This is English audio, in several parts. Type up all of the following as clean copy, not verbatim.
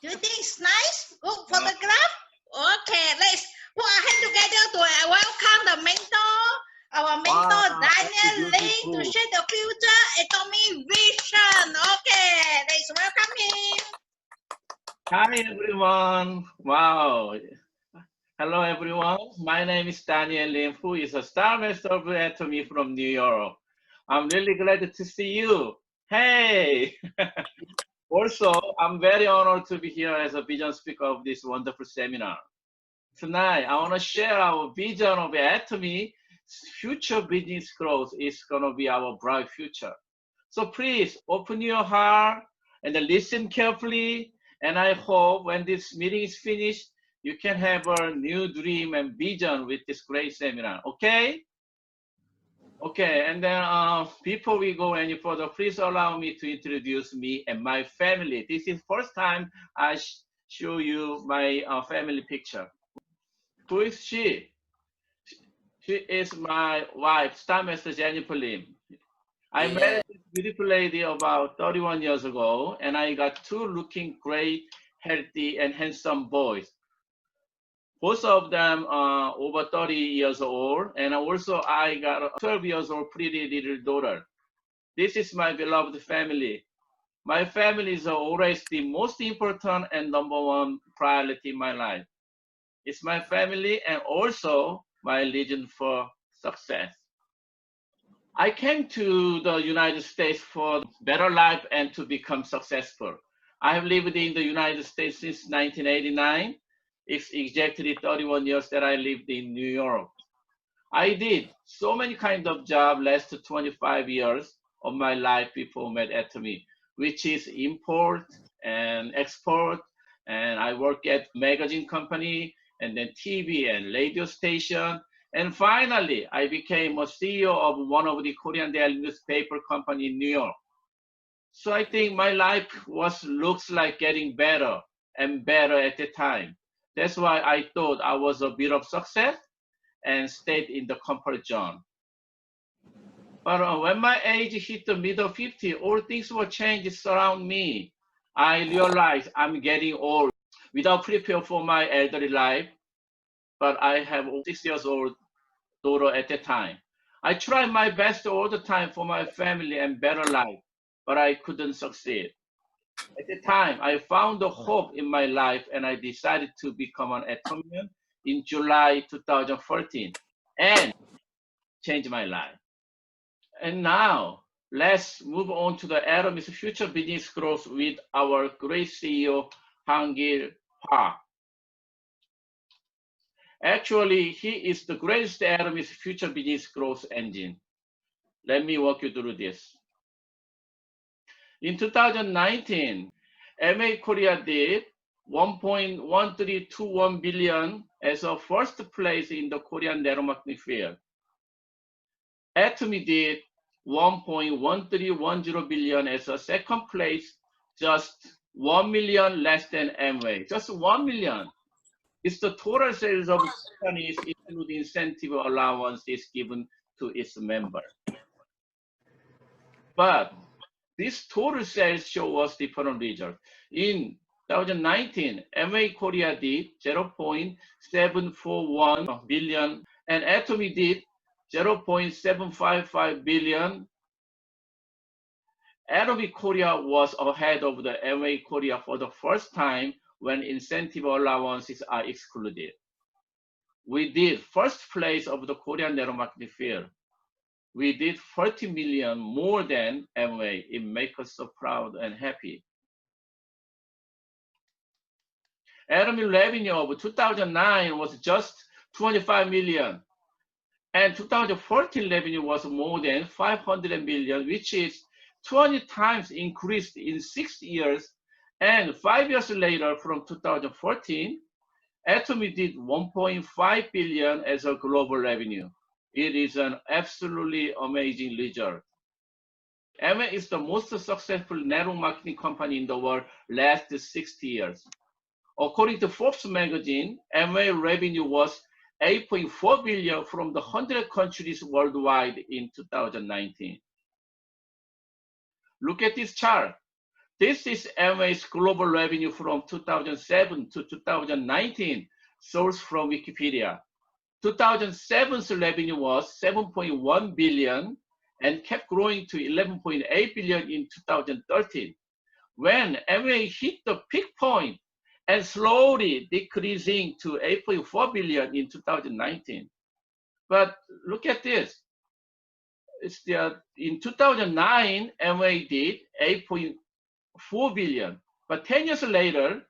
Do you think it's nice? Good photograph? Okay, let's put our hand together to welcome the mentor, our mentor Daniel Lee, to share the future Atomy vision. Okay, let's welcome him. Hi everyone. Wow. Hello everyone. My name is Daniel Lim, who is a Star Master of Atomy from New York. I'm really glad to see you. Hey! Also, I'm very honored to be here as a vision speaker of this wonderful seminar. Tonight, I want to share our vision of Atomy. Future business growth is going to be our bright future. So please open your heart and listen carefully. And I hope when this meeting is finished, you can have a new dream and vision with this great seminar. Okay? Okay, and then before we go any further, please allow me to introduce me and my family. This is first time I show you my family picture. Who is she? She is my wife, Star Master Jennifer Lim. I met this beautiful lady about 31 years ago, and I got two looking great, healthy, and handsome boys. Both of them are over 30 years old, and also I got a 12 years old pretty little daughter. This is my beloved family. My family is always the most important and number one priority in my life. It's my family and also my reason for success. I came to the United States for better life and to become successful. I have lived in the United States since 1989. It's exactly 31 years that I lived in New York. I did so many kind of jobs last 25 years of my life before met Atomy, which is import and export. And I work at magazine company and then TV and radio station. And finally, I became a CEO of one of the Korean daily newspaper company in New York. So I think my life looks like getting better and better at the time. That's why I thought I was a bit of success and stayed in the comfort zone. But when my age hit the middle 50, all things were changed around me. I realized I'm getting old without preparing for my elderly life. But I have a 6 years old daughter at the time. I tried my best all the time for my family and better life, but I couldn't succeed. At the time, I found a hope in my life and I decided to become an Atomian in July 2014 and change my life. And now, let's move on to the Atomy's future business growth with our great CEO, Hangil Park. Actually, he is the greatest Atomy's future business growth engine. Let me walk you through this. In 2019, MA Korea did 1.1321 billion as a first place in the Korean networking field. Atomy did 1.1310 billion as a second place, just 1 million less than Amway, just 1 million. It's the total sales of companies, including incentive allowances given to its members. But this total sales show us different results. In 2019, MA Korea did 0.741 billion and Atomy did 0.755 billion. Atomy Korea was ahead of the MA Korea for the first time when incentive allowances are excluded. We did first place of the Korean networking field. We did 40 million more than MA. It makes us so proud and happy. Atomy revenue of 2009 was just 25 million. And 2014 revenue was more than 500 million, which is 20 times increased in 6 years. And 5 years later, from 2014, Atomy did 1.5 billion as a global revenue. It is an absolutely amazing result. MA is the most successful network marketing company in the world last 60 years. According to Forbes magazine, MA revenue was 8.4 billion from the 100 countries worldwide in 2019. Look at this chart. This is Amway's global revenue from 2007 to 2019, sourced from Wikipedia. 2007's revenue was 7.1 billion and kept growing to 11.8 billion in 2013, when Amway hit the peak point and slowly decreasing to 8.4 billion in 2019. But look at this. In 2009, Amway did 8.4 billion, but 10 years later,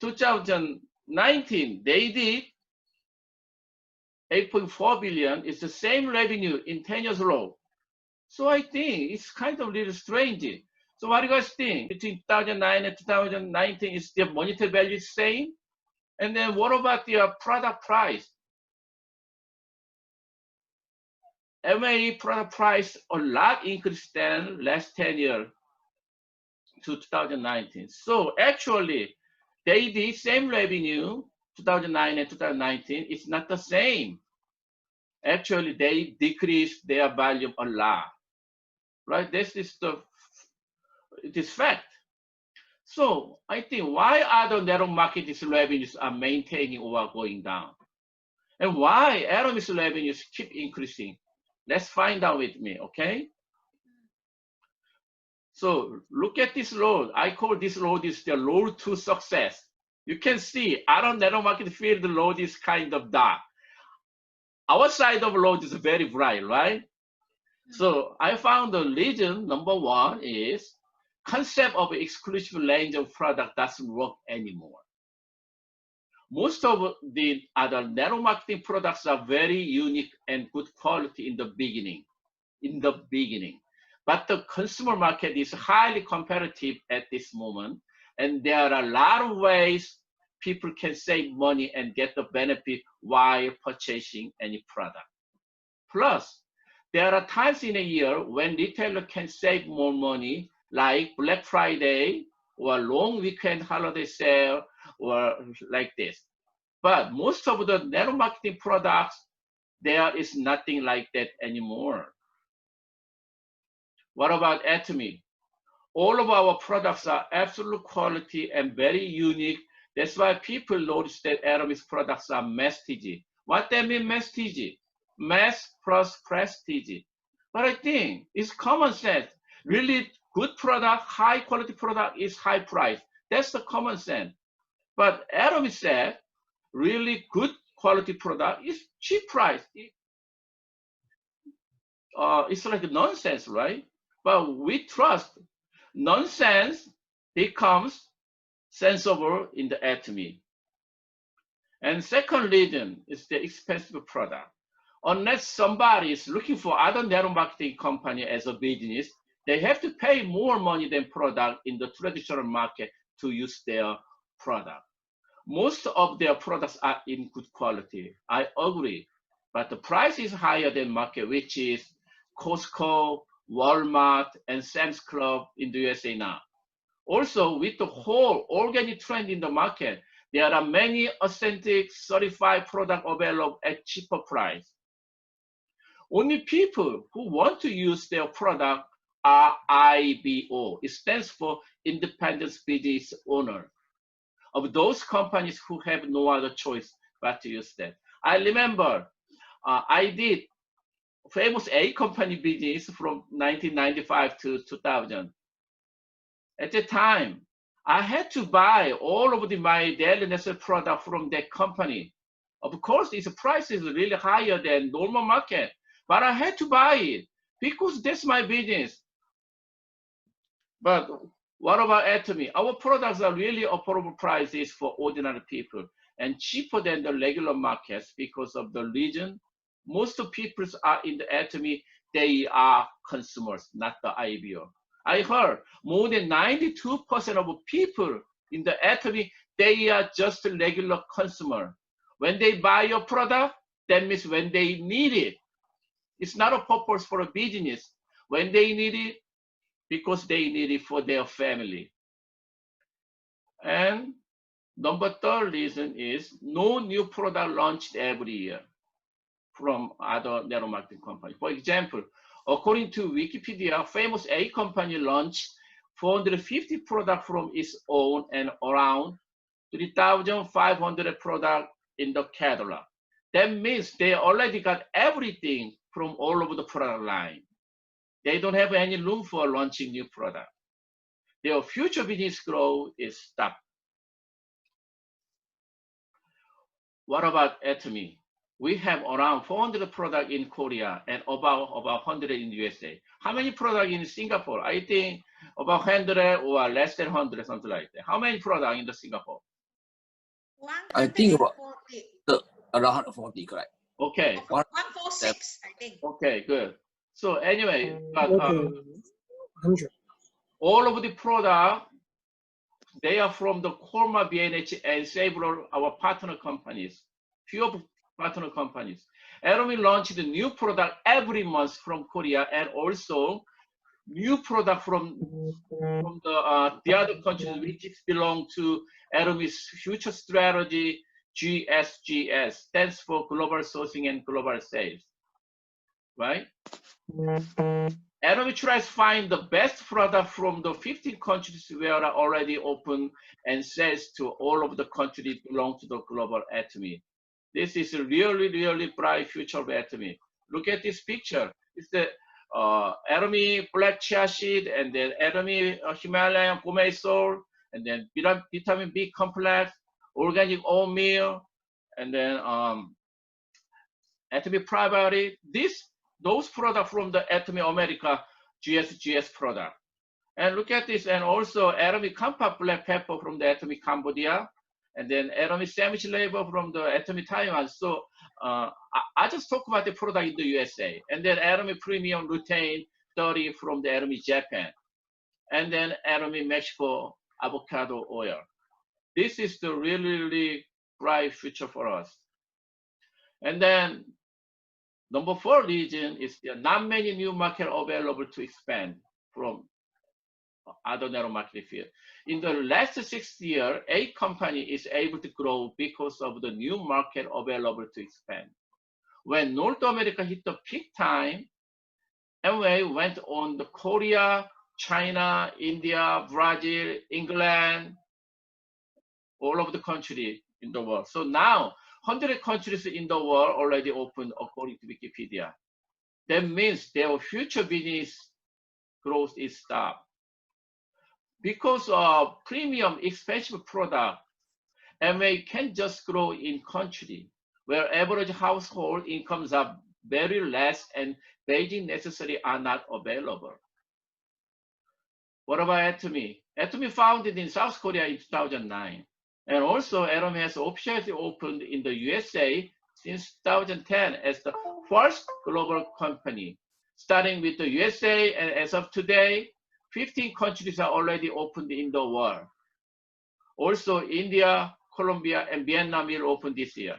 2019, they did 8.4 billion. It's the same revenue in 10 years row. So I think it's kind of a little strange. So what do you guys think? Between 2009 and 2019, is the monetary value the same? And then what about the product price? Amway product price a lot increased than last 10 years to 2019. So actually, they did same revenue 2009 and 2019. It's not the same. Actually, they decreased their volume a lot, right? This is this fact. So I think why other narrow markets revenues are maintaining or going down, and why Atomy's revenues keep increasing? Let's find out with me, okay? So look at this road. I call this road is the road to success. You can see our narrow market field road is kind of dark. Our side of the road is very bright, right? So I found the reason, number one, is concept of exclusive range of product doesn't work anymore. Most of the other narrow marketing products are very unique and good quality in the beginning. But the consumer market is highly competitive at this moment, and there are a lot of ways people can save money and get the benefit while purchasing any product. Plus, there are times in a year when retailer can save more money, like Black Friday or long weekend holiday sale or like this. But most of the narrow marketing products, there is nothing like that anymore. What about Atomy? All of our products are absolute quality and very unique. That's why people notice that Atomy's products are prestige. What that mean, prestige? Mass plus prestige. But I think it's common sense. Really good product, high quality product is high price. That's the common sense. But Atomy said, really good quality product is cheap price. It's like nonsense, right? But we trust nonsense becomes sensible in the Atomy. And second reason is the expensive product. Unless somebody is looking for other narrow marketing company as a business, they have to pay more money than product in the traditional market to use their product. Most of their products are in good quality. I agree, but the price is higher than market, which is Costco, Walmart, and Sam's Club in the USA now. Also, with the whole organic trend in the market, there are many authentic certified products available at cheaper price. Only people who want to use their product are IBO. It stands for Independent Business Owner. Of those companies who have no other choice but to use that. I remember I did famous A company business from 1995 to 2000. At the time, I had to buy all of my daily necessary product from that company. Of course, its price is really higher than normal market, but I had to buy it because that's my business. But what about Atomy? Our products are really affordable prices for ordinary people and cheaper than the regular markets because of the reason most people are in the Atomy, they are consumers, not the IBO. I heard more than 92% of people in the Atomy, they are just a regular consumer. When they buy your product, that means when they need it. It's not a purpose for a business. When they need it, because they need it for their family. And number third reason is no new product launched every year from other narrow marketing companies. For example, according to Wikipedia, famous A company launched 450 products from its own and around 3,500 products in the catalog. That means they already got everything from all over the product line. They don't have any room for launching new product. Their future business growth is stuck. What about Atomy? We have around 400 products in Korea and about 100 in the USA. How many products in Singapore? I think about 100 or less than 100, something like that. How many products in the Singapore? I think about around 140, correct? Okay. 146, I think. Okay, good. So anyway, but, okay. 100. all of the product, they are from the Korma, BNH, and several our partner companies, few of partner companies. Atomy launched a new product every month from Korea, and also new product from the other countries which belong to Atomy's future strategy. GSGS stands for Global Sourcing and Global Sales, right? Atomy tries to find the best product from the 15 countries where are already open and sells to all of the countries belong to the global Atomy. This is a really, really bright future of Atomy. Look at this picture. It's the Atomy black chia seed, and then Atomy Himalayan gourmet salt, and then vitamin B complex, organic oatmeal, and then Atomy probiotic. Those products from the Atomy America GSGS product. And look at this, and also Atomy compact black pepper from the Atomy Cambodia, and then Atomy sandwich label from the Atomy Taiwan. So I just talk about the product in the USA, and then Atomy premium lutein 30 from the Atomy Japan, and then Atomy Mexico avocado oil. This is the really, really bright future for us. And then number 4 reason is there are not many new market available to expand from other narrow market field. In the last 6 years, 8 companies is able to grow because of the new market available to expand. When North America hit the peak time, Amway went on the Korea, China, India, Brazil, England, all of the countries in the world. So now 100 countries in the world already open according to Wikipedia. That means their future business growth is stopped. Because of premium expensive product, Amway can just grow in country where average household incomes are very less and basic necessities are not available. What about Atomy? Atomy founded in South Korea in 2009. And also Atomy has officially opened in the USA since 2010 as the first global company. Starting with the USA, and as of today, 15 countries are already opened in the world. Also India, Colombia, and Vietnam will open this year.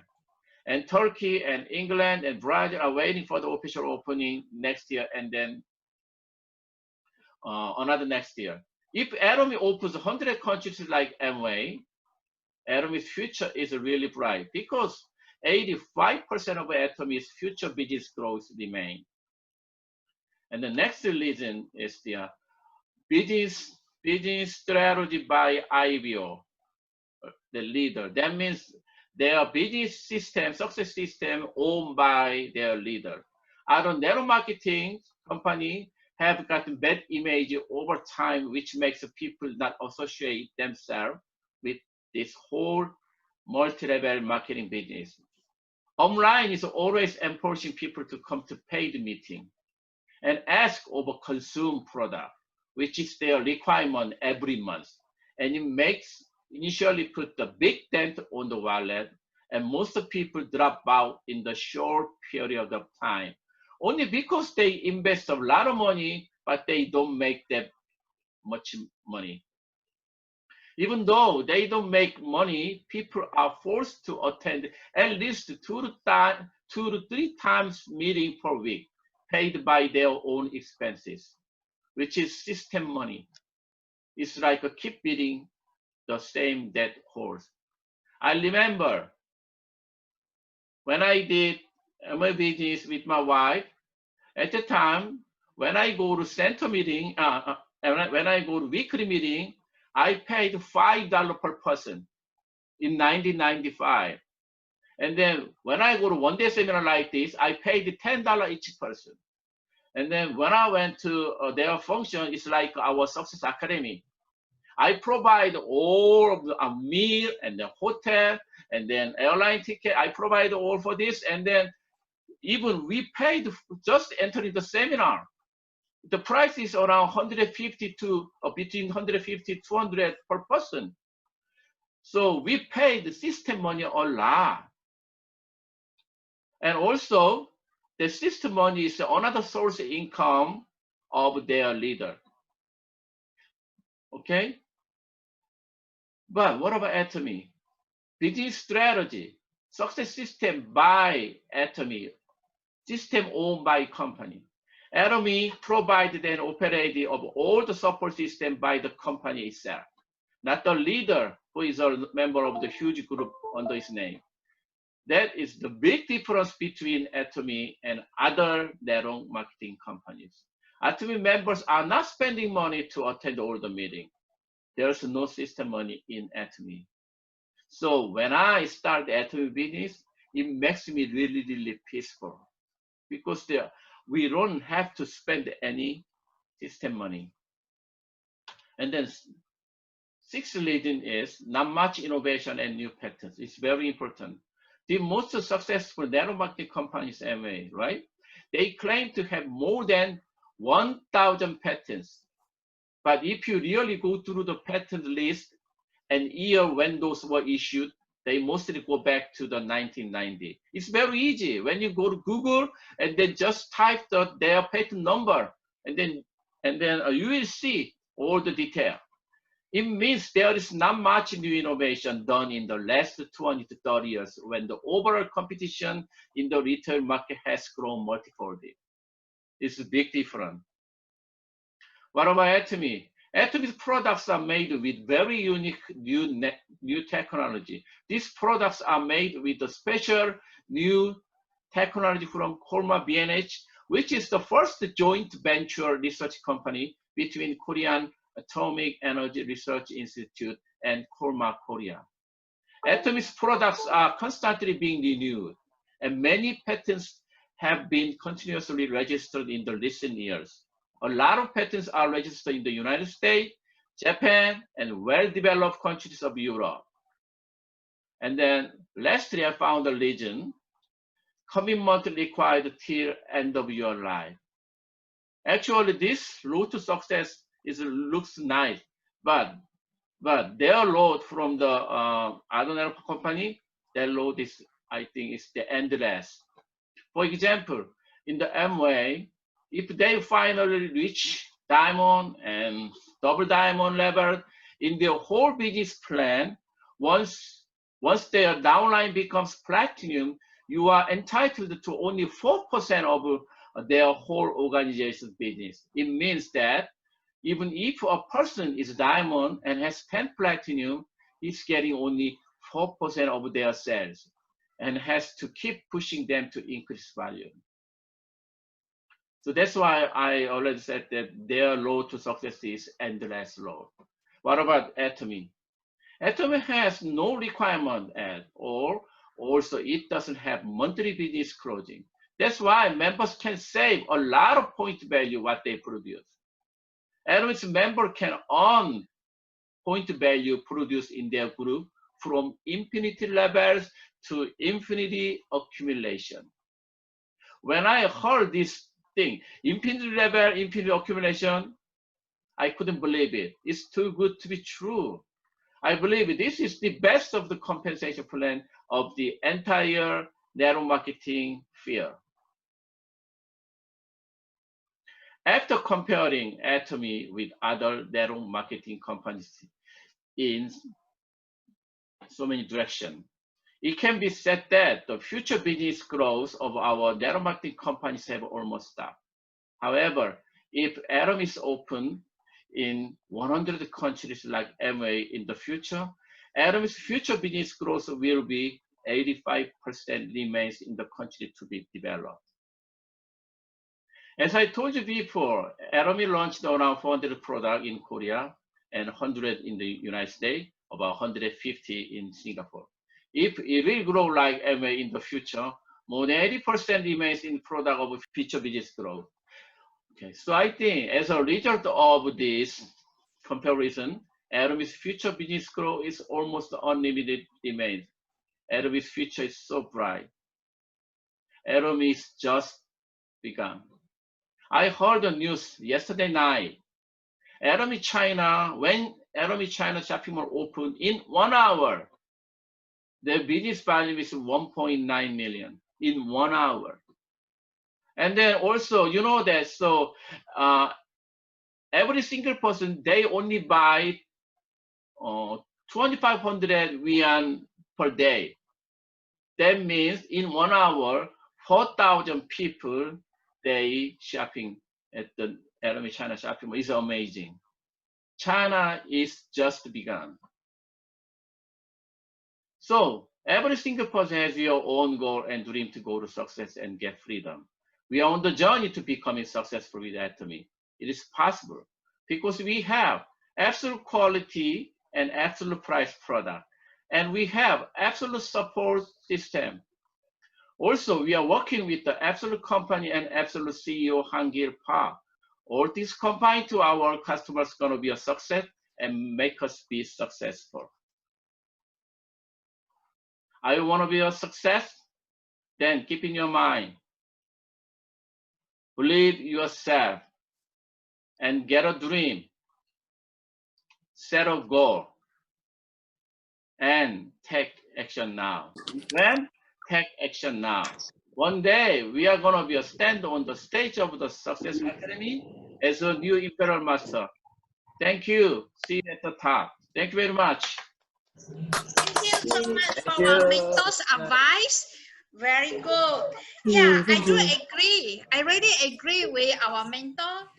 And Turkey and England and Brazil are waiting for the official opening next year, and then another next year. If Atomy opens 100 countries like Amway, Atomy's future is really bright because 85% of Atomy's future business growth remain. And the next reason is the business strategy by IBO, the leader. That means their business system, success system owned by their leader. Other narrow marketing company have gotten bad image over time, which makes people not associate themselves with this whole multi-level marketing business. Online is always encouraging people to come to paid meeting and ask over consume product, which is their requirement every month. And it makes initially put the big dent on the wallet, and most people drop out in the short period of time, only because they invest a lot of money, but they don't make that much money. Even though they don't make money, people are forced to attend at least 2 to 3 times meeting per week, paid by their own expenses, which is system money. It's like a keep beating the same dead horse. I remember when I did my business with my wife, at the time, when I go to center meeting, when I go to weekly meeting, I paid $5 per person in 1995. And then when I go to one-day seminar like this, I paid $10 each person. And then when I went to their function, it's like our Success Academy. I provide all of the meal and the hotel and then airline ticket. I provide all for this. And then even we paid just entering the seminar. The price is around 150 to between 150 200 per person. So we pay the system money a lot. And also the system money is another source of income of their leader. Okay? But what about Atomy? Business strategy, success system by Atomy, system owned by company. Atomy provided and operated of all the support system by the company itself, not the leader who is a member of the huge group under his name. That is the big difference between Atomy and other network marketing companies. Atomy members are not spending money to attend all the meetings. There's no system money in Atomy. So when I start Atomy business, it makes me really, really peaceful because we don't have to spend any system money. And then sixth reason is not much innovation and new patents. It's very important. The most successful network marketing companies MA, right? They claim to have more than 1,000 patents. But if you really go through the patent list and year when those were issued, they mostly go back to the 1990. It's very easy. When you go to Google and then just type their patent number, and then you will see all the detail. It means there is not much new innovation done in the last 20 to 30 years when the overall competition in the retail market has grown multifold. It's a big difference. What about Atomy? Atomy's products are made with very unique new technology. These products are made with a special new technology from Kolma B&H, which is the first joint venture research company between Korean Atomic Energy Research Institute and Kolma Korea. Atomy's products are constantly being renewed, and many patents have been continuously registered in the recent years. A lot of patents are registered in the United States, Japan, and well-developed countries of Europe. And then lastly, I found a legend, commitment required till end of your life. Actually, this road to success looks nice, but their road from the other company, their road is, I think, is the endless. For example, in the Amway, if they finally reach diamond and double diamond level in their whole business plan, once their downline becomes platinum, you are entitled to only 4% of their whole organization's business. It means that even if a person is diamond and has 10 platinum, he's getting only 4% of their sales and has to keep pushing them to increase value. So that's why I already said that their road to success is endless road. What about Atomy? Atomy has no requirement at all. Also, it doesn't have monthly business closing. That's why members can save a lot of point value what they produce. Atomy's member can earn point value produced in their group from infinity levels to infinity accumulation. When I heard this thing, infinity level, infinity accumulation, I couldn't believe it. It's too good to be true. I believe this is the best of the compensation plan of the entire network marketing field. After comparing Atomy with other network marketing companies in so many directions, it can be said that the future business growth of our network marketing companies have almost stopped. However, if Atomy is open in 100 countries like Amway in the future, Atomy's future business growth will be 85% remains in the country to be developed. As I told you before, Atomy launched around 400 products in Korea and 100 in the United States, about 150 in Singapore. If it will grow like MA in the future, more than 80% remains in product of future business growth. Okay, so I think as a result of this comparison, Atomy's future business growth is almost unlimited demand. Atomy's future is so bright. Atomy is just begun. I heard the news yesterday night. Atomy China, when Atomy China shopping mall opened in 1 hour, the business value is 1.9 million in 1 hour. And then also, you know that, so every single person, they only buy 2,500 yuan per day. That means in 1 hour, 4,000 people, they shopping at the Atomy China shopping mall. It's amazing. China is just begun. So every single person has your own goal and dream to go to success and get freedom. We are on the journey to becoming successful with Atomy. It is possible because we have absolute quality and absolute price product, and we have absolute support system. Also, we are working with the absolute company and absolute CEO Hangil Park. All this combined to our customers going to be a success and make us be successful. I want to be a success? Then keep in your mind, believe yourself and get a dream, set a goal, and take action now. When? Take action now. One day, we are going to be a stand on the stage of the Success Academy as a new Imperial Master. Thank you. See you at the top. Thank you very much. Thank you so much for our mentor's advice. Very good. Yeah, I do agree. I really agree with our mentor.